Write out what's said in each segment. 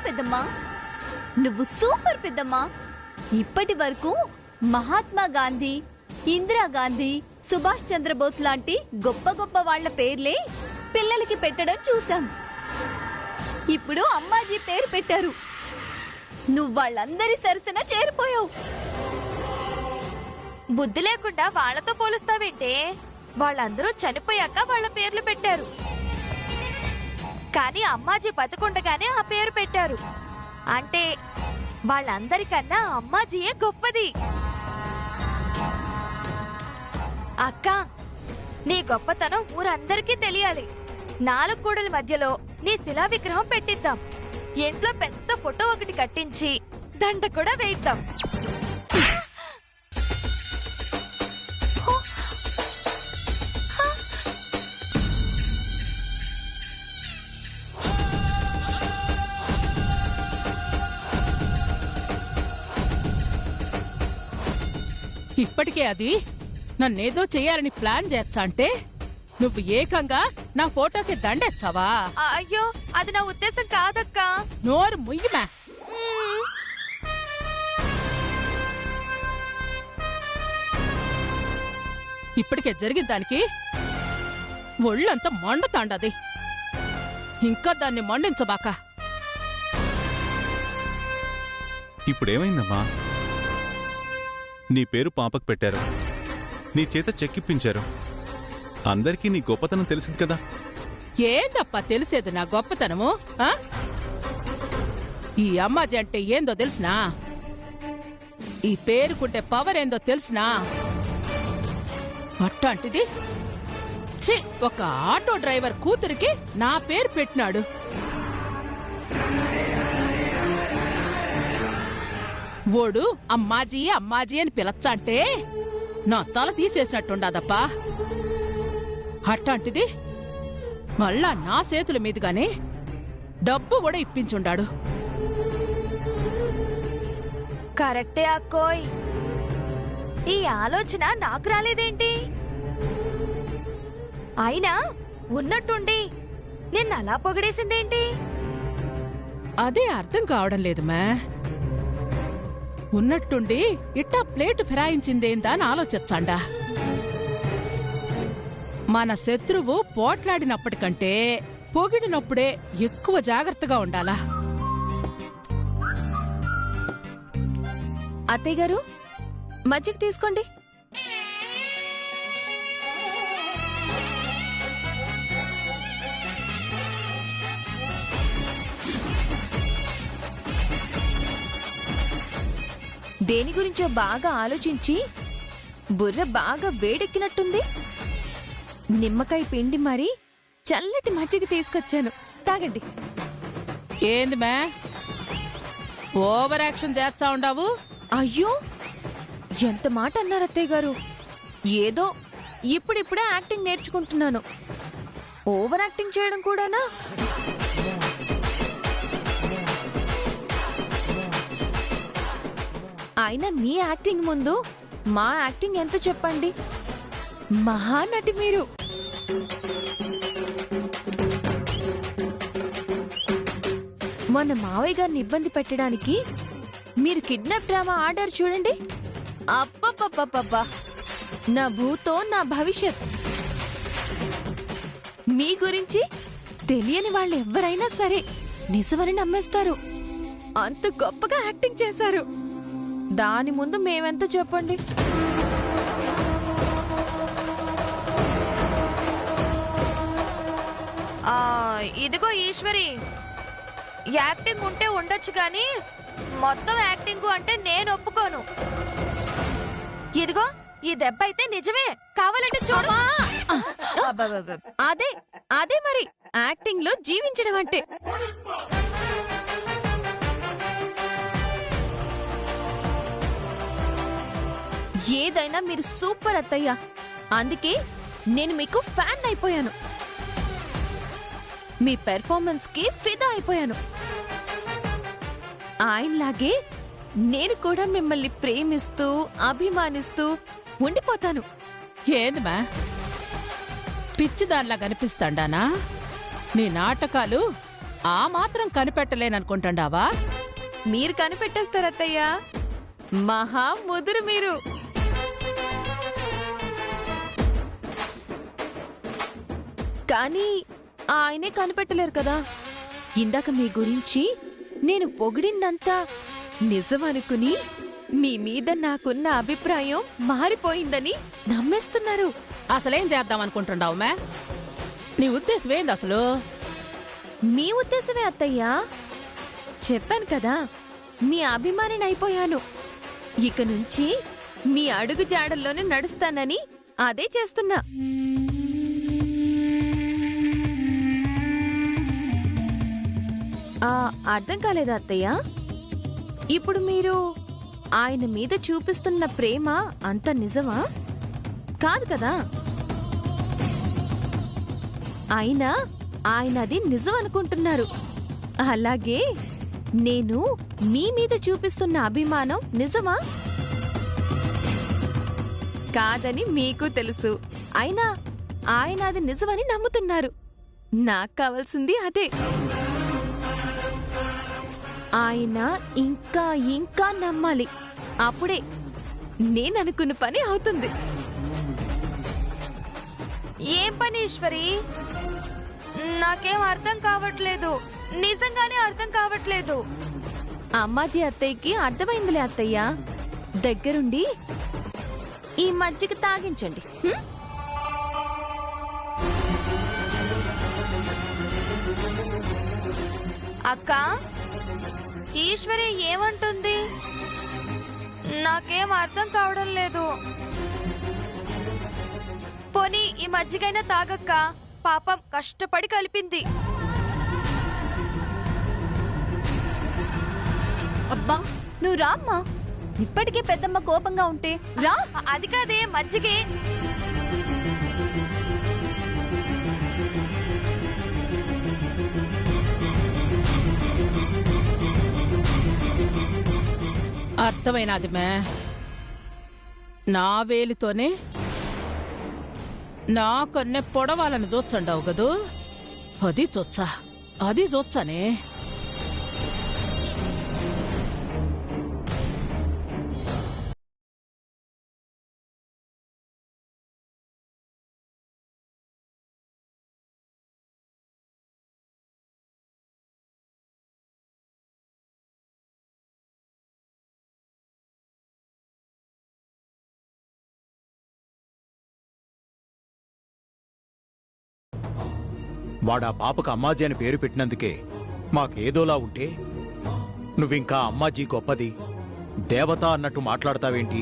పెద్దమ్మా, నువ్వు సూపర్ పెద్దమ్మా. ఇప్పటి వరకు మహాత్మా గాంధీ, ఇందిరాగాంధీ, సుభాష్ చంద్రబోస్ లాంటి గొప్ప గొప్ప వాళ్ల పేర్లే పిల్లలకి పెట్టడం చూసాం. ఇప్పుడు అమ్మాజీ పేరు పెట్టారు. నువ్వు వాళ్ళందరి సరసన చేరిపోయావు. బుద్ధి లేకుండా వాళ్లతో పోలుస్తావేంటే? వాళ్ళందరూ చనిపోయాక వాళ్ళ పేర్లు పెట్టారు, కానీ అమ్మాజీ బతుకుండగానే ఆ పేరు పెట్టారు. అంటే వాళ్ళందరికన్నా అమ్మాజీయే గొప్పది. అక్క, నీ గొప్పతనం ఊరందరికీ తెలియాలి. 4 గోడల మధ్యలో నీ శిలా విగ్రహం పెట్టిద్దాం. ఇంట్లో పెద్ద ఫోటో ఒకటి కట్టించి దండ కూడా వేయిద్దాం. ఇప్పటికే అది నన్నేదో చెయ్యాలని ప్లాన్ చేస్తా అంటే నువ్వు ఏకంగా నా ఫోటోకి దండెచ్చావా? అయ్యో, అది నా ఉద్దేశం కాదక్కా. నోరు ముయ్యమా. ఇప్పటికే జరిగిన దానికి ఒళ్ళంతా మండుతాండది. ఇంకా దాన్ని మండించబాక. ఇప్పుడేమైందమ్మా? నీ పేరు పాపకు పెట్టారు, నీ చేత చెక్కిప్పించారు. అందరికీ నీ గొప్పతనం తెలిసింది కదా. ఏందప్పా తెలిసేది నా గొప్పతనము? ఈ అమ్మాజీ అంటే ఏందో తెలిసినా? ఈ పేరుకుంటే పవర్ ఏందో తెలిసినా? అట్టాంటిది ఒక ఆటో డ్రైవర్ కూతురికి నా పేరు పెట్టినాడు. ఓడు అమ్మాజీ అమ్మాజీ అని పిలచ్చంటే నా తల తీసేసినట్టుండదప్పా. అట్టాంటిది మళ్ళా నా చేతుల మీదుగానే డబ్బు కూడా ఇప్పించుండాడు. కరెక్టే అక్కోయ్. ఈ ఆలోచన నాకు రాలేదేంటి? అయినా ఉన్నట్టుండి నిన్నలా పొగిడేసిందేంటి? అదే అర్థం కావడం లేదు మా. ఉన్నట్టుండి ఇట్టా ప్లేటు ఫిరాయించిందేందా అని ఆలోచించండా. మన శత్రువు పోట్లాడినప్పటికంటే పొగిడినప్పుడే ఎక్కువ జాగ్రత్తగా ఉండాలా. అత్తయ్య గారు, మజ్జిగ తీసుకోండి. దేని గురించో బాగా ఆలోచించి బుర్ర బాగా వేడెక్కినట్టుంది. నిమ్మకాయ పిండి మరి చల్లటి మజ్జిగ తీసుకొచ్చాను, తాగండి. ఏంది మే ఓవర్ యాక్షన్ చేస్తా ఉండావు? అయ్యో, ఎంత మాట అన్నారు అత్తయ్య గారు. ఏదో ఇప్పుడిప్పుడే యాక్టింగ్ నేర్చుకుంటున్నాను. ఓవర్ యాక్టింగ్ చేయడం కూడానా? అయినా మీ యాక్టింగ్ ముందు మా యాక్టింగ్ ఎంత చెప్పండి. మహానటి మీరు. మొన్న మావయ్య గారిని ఇబ్బంది పెట్టడానికి మీరు కిడ్నాప్ డ్రామా ఆర్డర్ చూడండి. అబ్బబ్బబ్బబ్బా, నా భూతో నా భవిష్యత్. మీ గురించి తెలియని వాళ్ళు ఎవరైనా సరే నిజమని నమ్మేస్తారు. అంత గొప్పగా యాక్టింగ్ చేశారు. దాని ముందు మేమెంత చెప్పండి. ఇదిగో ఈశ్వరి, యాక్టింగ్ ఉంటే ఉండొచ్చు గాని మొత్తం యాక్టింగ్ అంటే నేను ఒప్పుకోను. ఇదిగో ఈ దెబ్బ అయితే నిజమే, కావాలంటే చూడు. అదే అదే మరి యాక్టింగ్ లో జీవించడం అంటే. ఏదైనా మీరు సూపర్ అత్తయ్య. అందుకే నేను మీకు ఫ్యాన్ అయిపోయాను. మీ పెర్ఫార్మెన్స్ కి ఫిదా అయిపోయాను. ఆయనలాగే నేను కూడా మిమ్మల్ని ప్రేమిస్తూ అభిమానిస్తూ ఉండిపోతాను. ఏందమ్మా పిచ్చిదానిలా కనిపిస్తాండానా? నీ నాటకాలు ఆ మాత్రం కనిపెట్టలేననుకుంటాండావా? మీరు కనిపెట్టేస్తారు అత్తయ్య. మహా ముదురు మీరు. కానీ ఆయనే కనిపెట్టలేరు కదా. ఇందాక మీ గురించి నేను పొగిడిందంతా నిజమనుకుని మీ మీద నాకున్న అభిప్రాయం మారిపోయిందని నమ్మేస్తున్నారు. అసలేం చేద్దామనుకుంటున్నావు మే? నీ ఉద్దేశం ఏంది అసలు? మీ ఉద్దేశమే అత్తయ్యా. చెప్పాను కదా, మీ అభిమానిని అయిపోయాను. ఇక నుంచి మీ అడుగు జాడల్లోనే నడుస్తానని అదే చేస్తున్నా. అర్థం కాలేదా అత్తయ్య? ఇప్పుడు మీరు ఆయన మీద చూపిస్తున్న ప్రేమ అంత నిజమా? కాదు కదా. అయినా ఆయన అది నిజం అనుకుంటున్నారు. అలాగే నేను మీ మీద చూపిస్తున్న అభిమానం నిజమా? కాదని మీకు తెలుసు. అయినా ఆయన అది నిజమని నమ్ముతున్నారు. నాకు కావాల్సింది అదే. ఆయన ఇంకా ఇంకా నమ్మాలి. అప్పుడే నేననుకున్న పని అవుతుంది. ఏం పని ఈశ్వరి? నాకేం అర్థం కావట్లేదు. నిజంగానే అర్థం కావట్లేదు. అమ్మాజీ అత్తయ్యకి అర్థమైందిలే అత్తయ్య. దగ్గరుండి ఈ మజ్జిగ తాగించండి. అక్క, ఈశ్వరి ఏమంటుంది? నాకేం అర్థం కావడం లేదు. పోనీ ఈ మజ్జిగైనా తాగక్క. పాపం కష్టపడి కలిపింది. అబ్బా నువ్వు రామ్మా. ఇప్పటికే పెద్దమ్మ కోపంగా ఉంటే రా. అది కాదే మజ్జిగే. అర్థమైనది మే. నా వేలితోనే నా కొన్నే పొడవాలని చూచండావు కదూ. అది చూచ్చా, అది చూచ్చానే. వాడా పాపకు అమ్మాజీ అని పేరు పెట్టినందుకే మాకేదోలా ఉంటే నువ్వింకా అమ్మాజీ గొప్పది, దేవత అన్నట్టు మాట్లాడతావేంటి?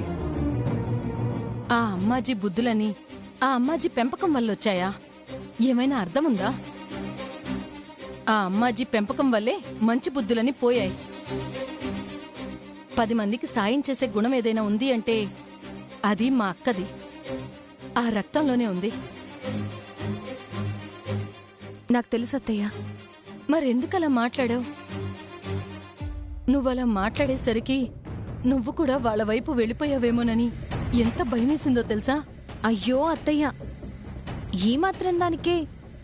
ఆ అమ్మాజీ బుద్ధులని ఆ అమ్మాజీ పెంపకం వల్లొచ్చాయా? ఏమైనా అర్థముందా? ఆ అమ్మాజీ పెంపకం వల్లే మంచి బుద్ధులని పోయాయి. 10 మందికి సాయం చేసే గుణం ఏదైనా ఉంది అంటే అది మా అక్కది. ఆ రక్తంలోనే ఉంది. నాకు తెలుసు అత్తయ్య. మరెందుకలా మాట్లాడావు? నువ్వలా మాట్లాడేసరికి నువ్వు కూడా వాళ్ళ వైపు వెళ్ళిపోయావేమోనని ఎంత భయమేసిందో తెలుసా? అయ్యో అత్తయ్య, ఈ మాత్రం దానికే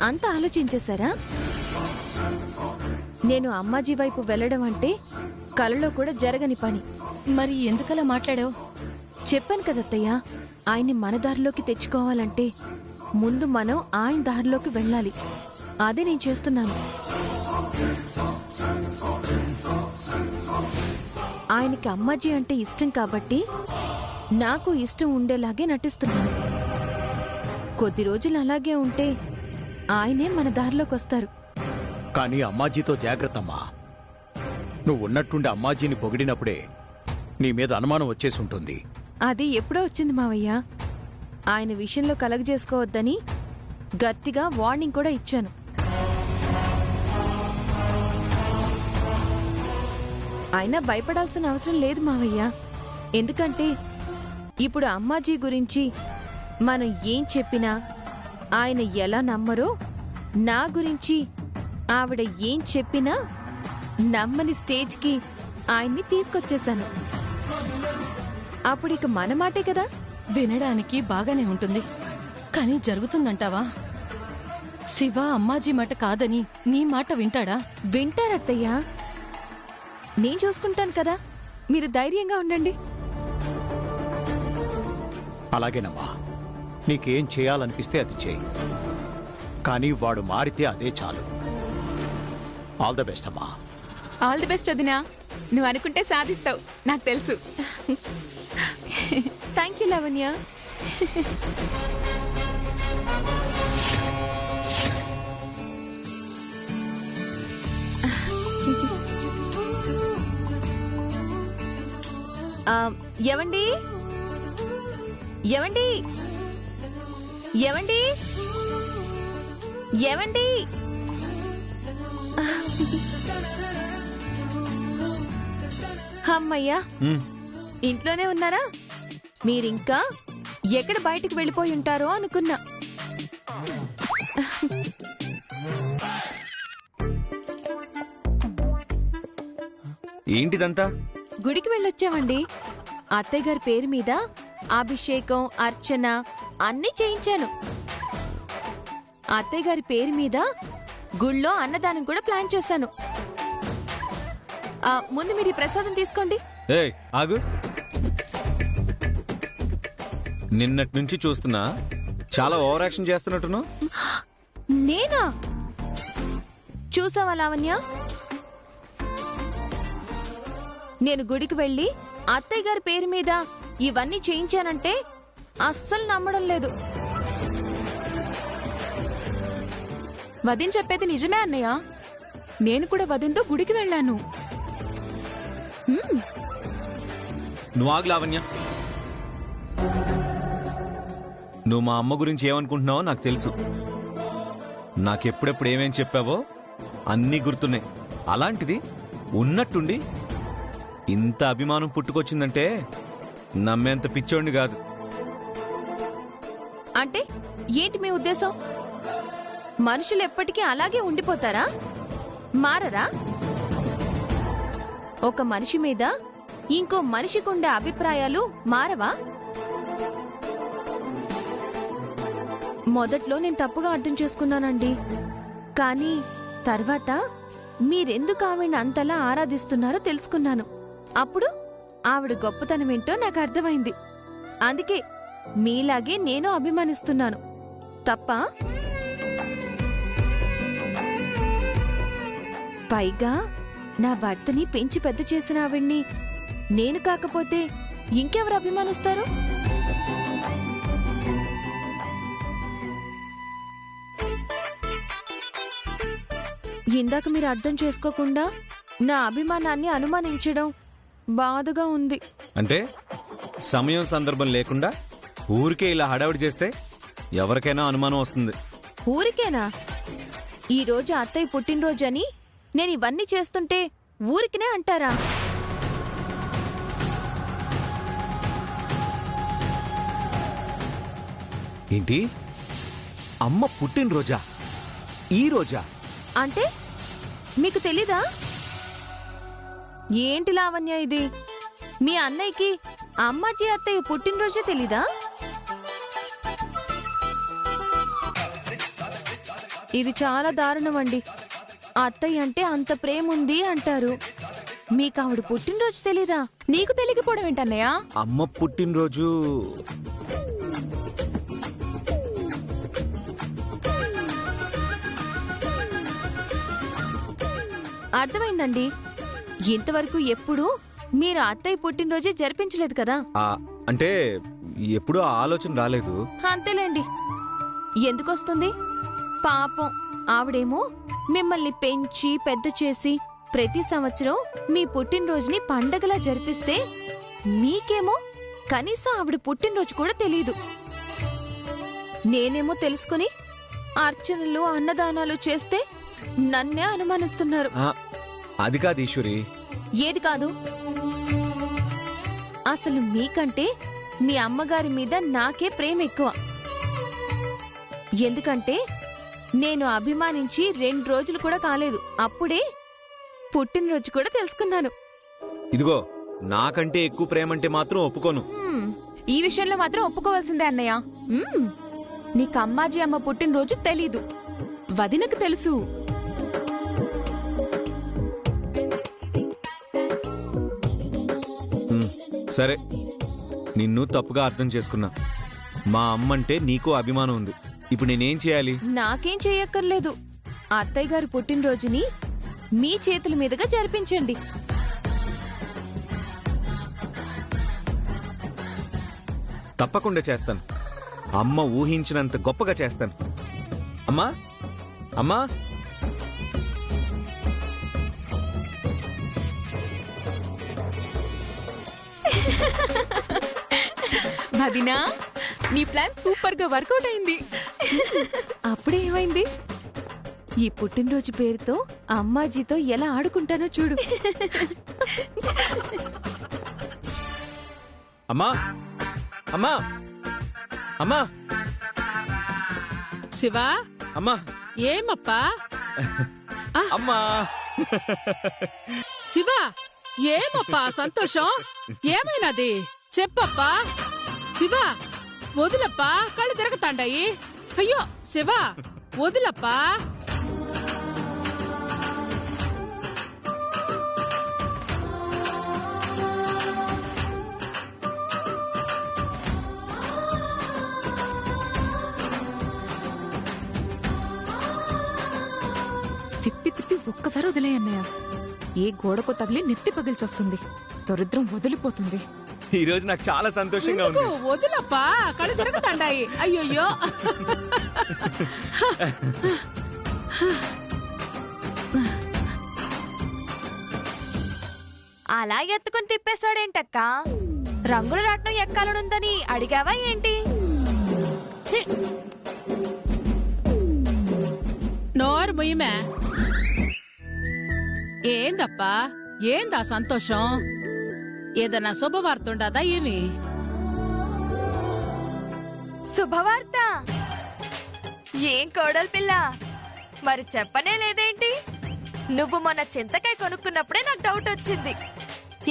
అంత ఆలోచించేశారా? నేను అమ్మాజీ వైపు వెళ్ళడం అంటే కలలో కూడా జరగని పని. మరి ఎందుకలా మాట్లాడావు? చెప్పాను కదత్తయ్య, ఆయన్ని మన దారిలోకి తెచ్చుకోవాలంటే ముందు మనం ఆయన దారిలోకి వెళ్ళాలి. అదే నేను చేస్తున్నాను. ఆయనకి అమ్మాజీ అంటే ఇష్టం కాబట్టి నాకు ఇష్టం ఉండేలాగే నటిస్తున్నాను. కొద్ది రోజులు అలాగే ఉంటే ఆయనే మన దారిలోకి వస్తారు. కానీ అమ్మాజీతో జాగ్రత్తమ్మా. నువ్వు ఉన్నట్టుండి అమ్మాజీని పొగిడినప్పుడే నీ మీద అనుమానం వచ్చేసుంటుంది. అది ఎప్పుడో వచ్చింది మావయ్య. ఆయన విషయంలో కలగజేసుకోవద్దని గట్టిగా వార్నింగ్ కూడా ఇచ్చాను. అయినా భయపడాల్సిన అవసరం లేదు మావయ్య. ఎందుకంటే ఇప్పుడు అమ్మాజీ గురించి మనం ఏం చెప్పినా ఆయన ఎలా నమ్మరో, నా గురించి ఆవిడ ఏం చెప్పినా నమ్మని స్టేజ్కి ఆయన్ని తీసుకొచ్చేశాను. అప్పుడిక మన మాటే కదా. వినడానికి బాగానే ఉంటుంది, కానీ జరుగుతుందంటావా? శివ అమ్మాజీ మాట కాదని నీ మాట వింటాడా? వింటారత్తయ్యా, నేను చూసుకుంటాను కదా, మీరు ధైర్యంగా ఉండండి. అలాగేనమ్మా, నీకేం చేయాలనిపిస్తే అది చేయి, కానీ వాడు మారితే అదే చాలు. ఆల్ ద బెస్ట్ అమ్మా. ఆల్ ది బెస్ట్ వదినా. నువ్వు అనుకుంటే సాధిస్తావు, నాకు తెలుసు. Thank you Lavanya. ఎవండి ఎవండి ఎవండి ఎవండి అమ్మయ్యా, ఇంట్లోనే ఉన్నారా? మీరింకా ఎక్కడ బయటికి వెళ్ళిపోయి ఉంటారో అనుకున్నా. ఏంటిదంతా? గుడికి వెళ్ళొచ్చామండి. అత్తయ్య గారి పేరు మీద అభిషేకం, అర్చన అన్నీ చేయించాను. అత్తయ్య గారి పేరు మీద గుళ్ళో అన్నదానం కూడా ప్లాన్ చేశాను. ముందు మీరు ఈ ప్రసాదం తీసుకోండి. ఏయ్ ఆగు. నిన్నటి నుంచి చూస్తున్నా, చాలా ఓవర్ యాక్షన్ చేస్తున్నట్టును. నేనా? చూసావా లావణ్య, నేను గుడికి వెళ్ళి అత్తయ్య గారి పేరు మీద ఇవన్నీ చేయించానంటే అస్సలు నమ్మడం లేదు. వదిన చెప్పేది నిజమే అన్నయ్య. నేను కూడా వదినతో గుడికి వెళ్ళాను. నువ్వు ఆగు లావణ్య. నువ్వు మా అమ్మ గురించి ఏమనుకుంటున్నావో నాకు తెలుసు. నాకెప్పుడెప్పుడు ఏమేం చెప్పావో అన్నీ గుర్తున్నాయి. అలాంటిది ఉన్నట్టుండి ఇంత అభిమానం పుట్టుకొచ్చిందంటే నమ్మేంత పిచ్చోడిని కాదు. అంటే ఏంటి మీ ఉద్దేశం? మనుషులు ఎప్పటికీ అలాగే ఉండిపోతారా? మారరా? ఒక మనిషి మీద ఇంకో మనిషికుండే అభిప్రాయాలు మారవా? మొదట్లో నేను తప్పుగా అర్థం చేసుకున్నానండి. కానీ తర్వాత మీరెందుకు ఆవిడ అంతలా ఆరాధిస్తున్నారో తెలుసుకున్నాను. అప్పుడు ఆవిడ గొప్పతనం ఏంటో నాకు అర్థమైంది. అందుకే మీలాగే నేను అభిమానిస్తున్నాను. తప్ప? పైగా నా భర్తని పెంచి పెద్ద చేసిన ఆవిడ్ని నేను కాకపోతే ఇంకెవరు అభిమానిస్తారు? ఇందాక మీరు అర్థం చేసుకోకుండా నా అభిమానాన్ని అనుమానించడం బాధగా ఉంది. అంటే సమయం సందర్భం లేకుండా ఊరికే ఇలా హడావిడి చేస్తే ఎవరికైనా అనుమానం వస్తుంది. ఊరికేనా? ఈ రోజు అత్తయ్య పుట్టినరోజని నేను ఇవన్నీ చేస్తుంటే ఊరికినే అంటారా? ఏంటి? అమ్మ పుట్టినరోజా? ఈ రోజా? అంటే మీకు తెలీదా? ఏంటి లావణ్య ఇది? మీ అన్నయ్యకి అమ్మాజీ అత్తయ్య పుట్టినరోజే తెలీదా? ఇది చాలా దారుణం అండి. అత్తయ్య అంటే అంత ప్రేమ ఉంది అంటారు, మీకు ఆవిడ పుట్టినరోజు తెలీదా? నీకు తెలియకపోవడం ఏంటన్నయ్య? అమ్మ పుట్టినరోజు అర్థమైందండి. ఇంతవరకు ఎప్పుడు మీరు అత్తయ్య పుట్టినరోజే జరిపించలేదు కదా? అంటే ఎప్పుడూ ఆ ఆలోచన రాలేదు. అంతేలేండి. ఎందుకొస్తుంది? పాపం ఆవిడేమో మిమ్మల్ని పెంచి పెద్ద చేసి ప్రతి సంవత్సరం మీ పుట్టినరోజుని పండగలా జరిపిస్తే మీకేమో కనీసం ఆవిడ పుట్టినరోజు కూడా తెలీదు. నేనేమో తెలుసుకుని అర్చనలు అన్నదానాలు చేస్తే నన్నే అనుమానిస్తున్నారు. అది కాదు ఈశ్వరి. ఏది కాదు? అసలు మీకంటే మీ అమ్మగారి మీద నాకే ప్రేమ ఎక్కువ. ఎందుకంటే నేను అభిమానించి 2 రోజులు కూడా కాలేదు, అప్పుడే పుట్టినరోజు కూడా తెలుసుకున్నాను. ఇదిగో, నాకంటే ఎక్కువ ప్రేమంటే మాత్రం ఒప్పుకోను. ఈ విషయంలో మాత్రం ఒప్పుకోవాల్సిందే అన్నయ్య. నీకు అమ్మాజీ అమ్మ పుట్టినరోజు తెలీదు. వదినకు తెలుసు. సరే, నిన్ను తప్పుగా అర్థం చేసుకున్నా. మా అమ్మంటే నీకు అభిమానం ఉంది. ఇప్పుడు నేనేం చేయాలి? నాకేం చేయక్కర్లేదు. అత్తయ్య గారి పుట్టినరోజుని మీ చేతుల మీదుగా జరిపించండి. తప్పకుండా చేస్తాను. అమ్మ ఊహించినంత గొప్పగా చేస్తాను. అమ్మా, అమ్మా, వదినా, నీ ప్లాన్ సూపర్ గా వర్కౌట్ అయింది. అప్పుడే ఏమైంది? ఈ పుట్టినరోజు పేరుతో అమ్మాజీతో ఎలా ఆడుకుంటానో చూడు. అమ్మా, అమ్మా, అమ్మా, శివా, అమ్మా, ఏమప్పా? అమ్మా. శివా, ఏమప్పా సంతోషం? ఏమైనది చెప్పప్పా. శివా, వదిలప్పా, కళ్ళు తిరగతాండాయి. అయ్యో శివా, వదిలప్పా. తిప్పి తిప్పి ఒక్కసారి వదిలే అన్నయ్య. ఏ గోడకు తగిలి నెత్తి పగిల్చొస్తుంది. దరిద్రం వదిలిపోతుంది. ఈ రోజు నాకు చాలా సంతోషంగా ఉంది. ఎందుకు? వదిలప్పా, కళ్ళు తిరగతాండాయి. అయ్యోయ్యో. అలా ఎత్తుకుని తిప్పేశాడేంటక్క? రంగుల రాట్నం ఎక్కాలనుందని అడిగావా ఏంటి? ఛీ! నోరు ముయ్యమే. ఏందప్పా, ఏందా సంతోషం? ఏదన్నా శుభవార్త ఉండదా ఏమి? శుభవార్త? ఏం కోడలు పిల్ల, మరి చెప్పనే లేదేంటి? నువ్వు మొన్న చింతకాయ కొనుక్కున్నప్పుడే నాకు డౌట్ వచ్చింది.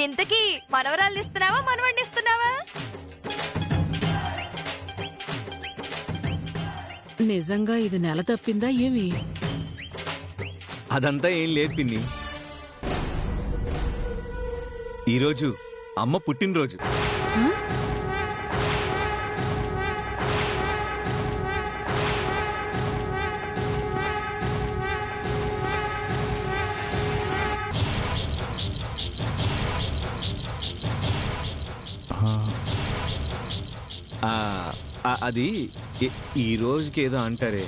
ఇంతకీ మనవరాళ్ళు ఇస్తున్నావా, మనవడిని ఇస్తున్నావా? నిజంగా ఇది నెల తప్పిందా ఏమి? అదంతా ఏం లేదు పిన్ని. ఈరోజు అమ్మ పుట్టినరోజు. అది ఈ రోజుకి ఏదో అంటారే,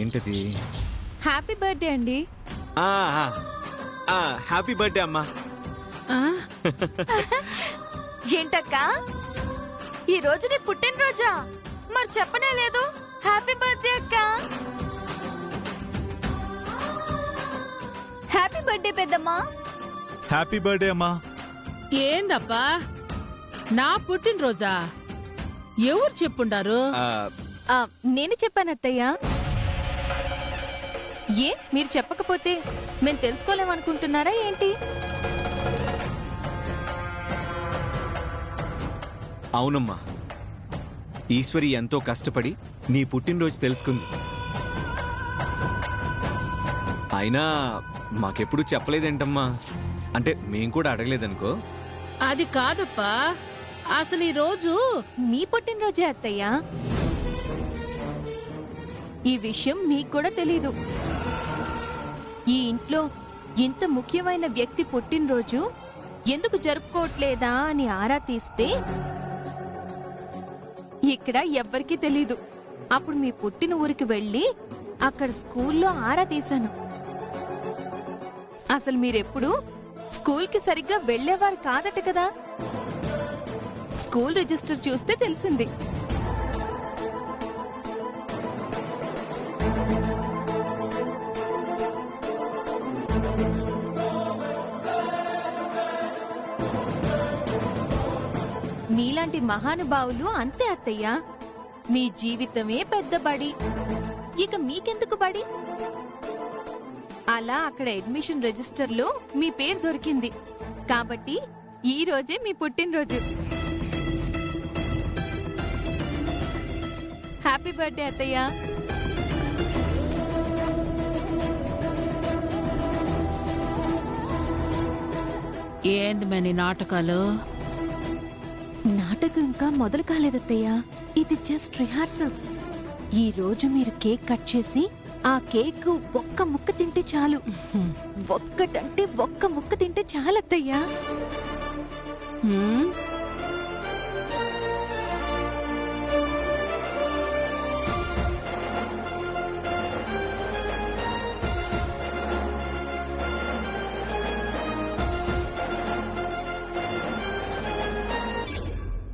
ఏంటది? హ్యాపీ బర్త్డే అండి. హ్యాపీ బర్త్డే అమ్మా. ఆ? ఏంటక్క, ఈ రోజు నీ పుట్టినరోజా? మరి చెప్పనే లేదు. హ్యాపీ బర్త్డే అక్క. హ్యాపీ బర్త్డే పెద్దమ్మా. హ్యాపీ బర్త్డే అమ్మా. ఏందప్పా, నా పుట్టినరోజా? ఎవరు చెప్పుండారు? నేను చెప్పాను అత్తయ్య. ఏ మీరు చెప్పకపోతే మేము తెలుసుకోలేమనుకుంటున్నారా ఏంటి? అవునమ్మా, ఈశ్వరి ఎంతో కష్టపడి నీ పుట్టినరోజు తెలుసుకుంది. అయినా మాకెప్పుడు చెప్పలేదేంటమ్మా? అంటే మేం కూడా అడగలేదనుకో. అది కాదప్పా, అసలు ఈ రోజు మీ పుట్టినరోజే అత్తయ్య. ఈ విషయం మీకు కూడా తెలీదు. ఈ ఇంట్లో ఇంత ముఖ్యమైన వ్యక్తి పుట్టినరోజు ఎందుకు జరుపుకోవట్లేదా అని ఆరా తీస్తే ఇక్కడ ఎవ్వరికీ తెలీదు. అప్పుడు మీ పుట్టిన ఊరికి వెళ్ళి అక్కడ స్కూల్లో ఆరా తీశాను. అసలు మీరెప్పుడు స్కూల్కి సరిగ్గా వెళ్ళేవారు కాదట కదా. స్కూల్ రిజిస్టర్ చూస్తే తెలిసింది. మీలాంటి మహానుభావులు అంతే అత్తయ్య. మీ జీవితమే పెద్ద బడి, ఇక మీకెందుకు బడి? అలా అక్కడ అడ్మిషన్ రిజిస్టర్లో మీ పేరు దొరికింది కాబట్టి ఈ రోజే మీ పుట్టినరోజు. హ్యాపీ బర్త్డే అత్తయ్య. ఏంది మని నాటకాలు? నాటకం ఇంకా మొదలు కాలేదత్తయ్యా, ఇది జస్ట్ రిహార్సల్స్. ఈ రోజు మీరు కేక్ కట్ చేసి ఆ కేక్ ఒక్క ముక్క తింటే చాలు. ఒక్కటంటే ఒక్క ముక్క తింటే చాలత్తయ్యా. హ్మ్?